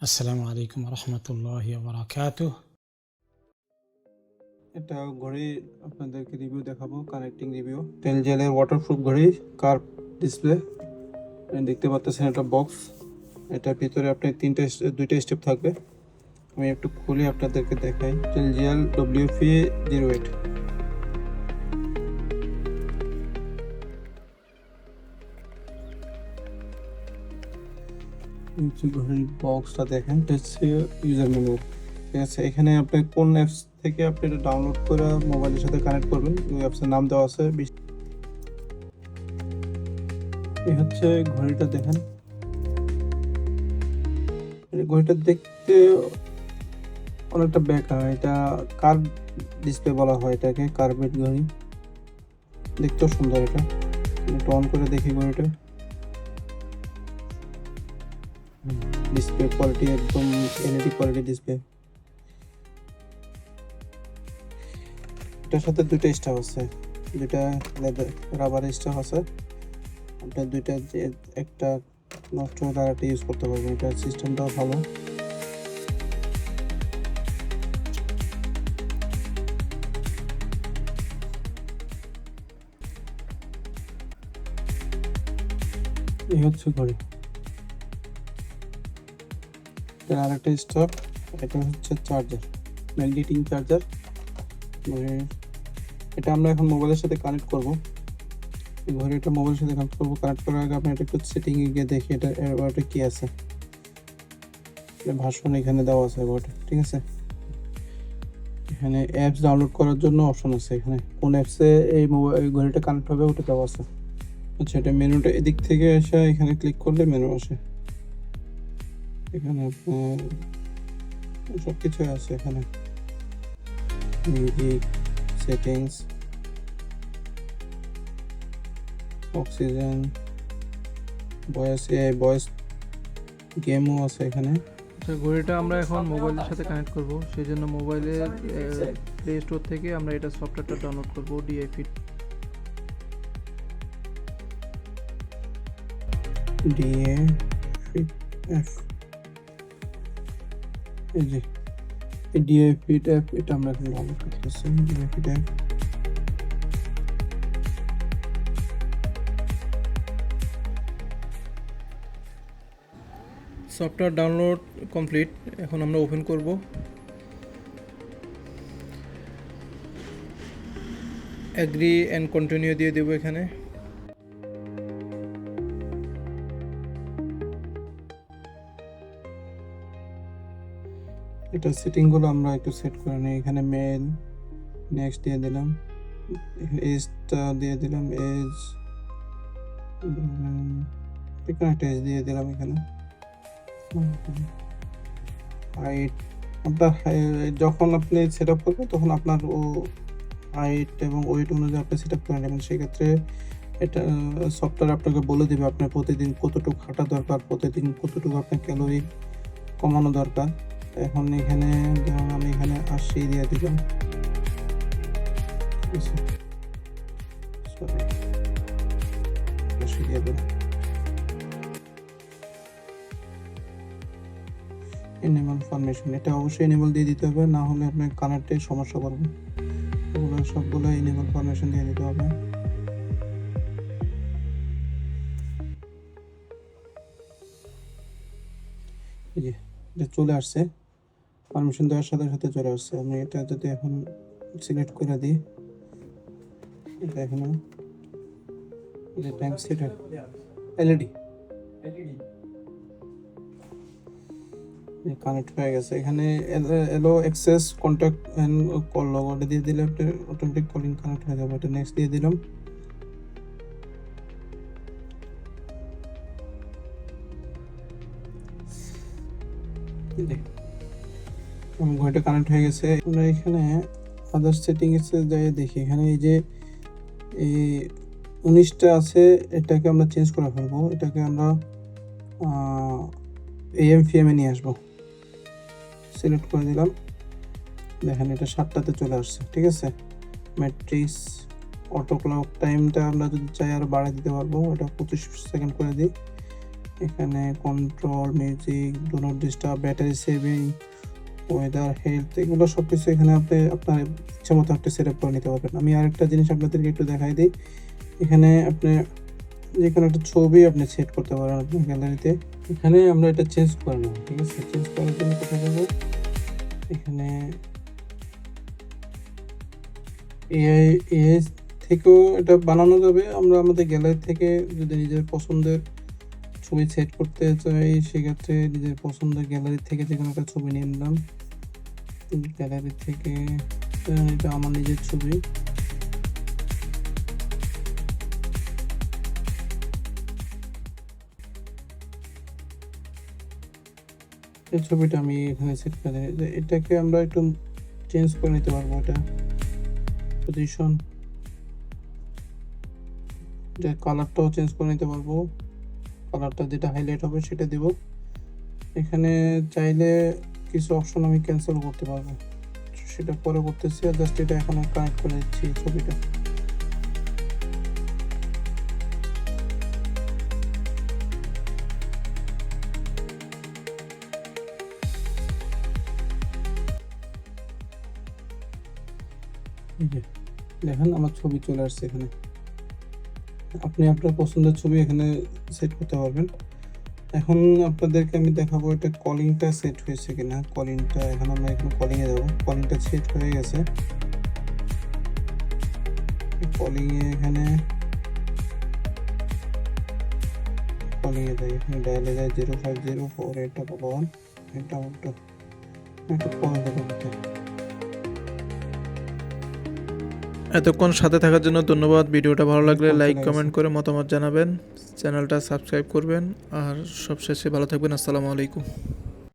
আসসালামু আলাইকুম রহমতুল্লাহি ওয়া বারাকাতুহু। এটা ঘড়ি আপনাদেরকে রিভিউ দেখাবো, কানেক্টিং রিভিউ। টেলজেলের ওয়াটারপ্রুফ ঘড়ি, কার্ভ ডিসপ্লে। দেখতে পাচ্ছেন এটা বক্স, এটার ভিতরে আপনার দুইটা স্টেপ থাকবে। আমি একটু খুলে আপনাদেরকে দেখাই। টেলজেল WP08। ঘড়ির বক্সটা দেখেন, হচ্ছে ইউজার মেনু। ঠিক আছে, এখানে আপনি কোন অ্যাপস থেকে আপনি এটা ডাউনলোড করে মোবাইলের সাথে কানেক্ট করবেন, ওই অ্যাপসের নাম দেওয়া আছে। এই হচ্ছে ঘড়িটা, দেখেন এই ঘড়িটা দেখতে অনেকটা বেঁকা। এটা কার্ভ ডিসপ্লে বলা হয় এটাকে, কার্ভেড ঘড়ি। দেখতেও সুন্দর। এটা একটু অন করে দেখি ঘড়িটা। ডিসপ্লে কোয়ালিটি একদম এলইডি কোয়ালিটি ডিসপ্লে। এটার সাথে দুইটা স্টাফ আছে, দুইটা রাবার স্টাফ আছে। আপনার দুইটা একটা নষ্ট হলে আরেকটা ইউজ করতে পারবেন। এটার সিস্টেমটাও ভালো। এই হচ্ছে ঘড়ি। আরেকটা স্টক, এটা হচ্ছে চার্জার, ম্যাগনেটিং চার্জার। এটা আমরা এখন মোবাইলের সাথে কানেক্ট করব। এই ঘড়িটা মোবাইলের সাথে কানেক্ট করব। কানেক্ট করার আগে আপনি এটা একটু সেটিংয়ে গিয়ে দেখি এটা কি আছে। ভার্সন এখানে দেওয়া আছে ঘড়িটা, ঠিক আছে। এখানে অ্যাপস ডাউনলোড করার জন্য অপশন আছে। এখানে কোন অ্যাপসে এই ঘড়িটা কানেক্ট হবে ওটা দেওয়া আছে। আচ্ছা, এটা মেনুটা এদিক থেকে এসে এখানে ক্লিক করলে মেনু আসে। এখানে আপনার সব কিছু আছে। এখানে মিউজিক, সেটিংস, অক্সিজেন, ভয়েস গেমও আছে এখানে। আচ্ছা, ঘড়িটা আমরা এখন মোবাইলের সাথে কানেক্ট করব, সেই জন্য মোবাইলের প্লে স্টোর থেকে আমরা এটা সফটওয়্যারটা ডাউনলোড করব, DiFit। এই যে DiFit অ্যাপ, এটা আমরা এখন ডাউনলোড করতেছি। DiFit app software download complete. এখন আমরা ওপেন করব। অ্যাগ্রি অ্যান্ড কন্টিনিউ দিয়ে দেবো এখানে। এটা সেটিংগুলো আমরা একটু সেট করে নিই। এখানে মেল, নেক্সট দিয়ে দিলাম। এজটা দিয়ে দিলাম, এজ একটা এজ দিয়ে দিলাম এখানে। হাইট, আপনার যখন আপনি সেট আপ করবেন তখন আপনার হাইট এবং ওয়েট অনুযায়ী আপনি সেট আপ করে নেবেন। সেক্ষেত্রে এটা সফটওয়্যার আপনাকে বলে দেবে আপনার প্রতিদিন কতটুকু হাঁটা দরকার, প্রতিদিন কতটুকু আপনার ক্যালোরি কমানো দরকার। এখন এখানে ধরুন আমি এখানে 80 দিয়ে দিলাম। সরি, 80 দিয়ে দিলাম। এনেবল ফরমেশন, এটা অবশ্যই এনেবল দিয়ে দিতে হবে, না হলে আপনার কানেক্টে সমস্যা করবে। এগুলো সবগুলো এনেবল ফরমেশন দিয়ে দিতে হবে। এই যে এটা চলে আসছে, পারমিশন দেওয়ার সাথে সাথে চলে আসছে। আমি এটা যদি এখন সিলেক্ট করে দিই, এটা এখানে এটা টাইম সেট এলইডি কানেক্ট হয়ে গেছে। এখানে এলো access contact and call log, ওটা দিয়ে দিলে একটা অটোমেটিক কলিং কানেক্ট হয়ে যাবে। এটা নেক্সট দিয়ে দিলাম। ঘড়িটা কানেক্ট হয়ে গেছে। আমরা এখানে আদার সেটিংসে যাই দেখি। এখানে এই যে এই 19টা আছে, এটাকে আমরা চেঞ্জ করে ফেলবো। এটাকে আমরা AM PM এ নিয়ে আসবো। সিলেক্ট করে দিলাম। দেখেন এটা 7টাতে চলে আসছে, ঠিক আছে। ম্যাট্রিক্স অটো ক্লক টাইমটা আমরা যদি চাই আরো বাড়িয়ে দিতে পারবো। এটা 25 সেকেন্ড করে দিই। এখানে control, music, do not disturb, battery saving, weather, health, এগুলো সব কিছু এখানে আপনি আপনার ইচ্ছা মতো আপনি সেট আপ করে নিতে পারবেন। আমি আরেকটা জিনিস আপনাদেরকে একটু দেখাই দিই। এখানে আপনি যে কোনো একটা ছবি আপনি সেট করতে পারেন আপনার গ্যালারিতে। এখানে আমরা এটা চেঞ্জ করে নেব, ঠিক আছে? চেঞ্জ করার জন্য কোথায় যাবো? এখানে এআই থেকেও এটা বানানো যাবে। আমরা আমাদের গ্যালারি থেকে যদি নিজের পছন্দের ছবি সেট করতে চাই, সেক্ষেত্রে নিজের পছন্দের গ্যালারি থেকে যে কোনো একটা ছবি নিয়ে নিলাম। গ্যালারি থেকে এটা আমার নিজের ছবি। এই ছবিটা আমি এখানে সেট করে দিই। এটাকে আমরা একটু চেঞ্জ করে নিতে পারবো। এটা পজিশন, এটা কালারটাও চেঞ্জ করে নিতে পারবো। কালারটা যেটা হাইলাইট হবে সেটা দেব। এখানে চাইলে কিছু অপশন আমি ক্যান্সেল করতে পারবো, সেটা পরে করতেছি। আর জাস্ট এটা এখন কানেক্ট করে দিচ্ছি ছবিটা। দেখেন আমার ছবি চলে আসছে এখানে। আপনি আপনার পছন্দের ছবি এখানে সেট করতে পারবেন। এখন আপনাদেরকে আমি দেখাবো এটা কলিংটা সেট হয়েছে কিনা। কলিংটা এখন আমরা এখানে কলিংয়ে যাবো। কলিংটা সেট হয়ে গেছে। কলিংয়ে এখানে কলিংয়ে যাই, এখানে ডায়ালে যায় 05048111 এটা একটা কল দেবো। এতক্ষণ সাথে থাকার জন্য ধন্যবাদ। ভিডিওটা ভালো লাগলে লাইক কমেন্ট করে মতামত জানাবেন, চ্যানেলটা সাবস্ক্রাইব করবেন, আর সবশেষে ভালো থাকবেন। আসসালামু আলাইকুম।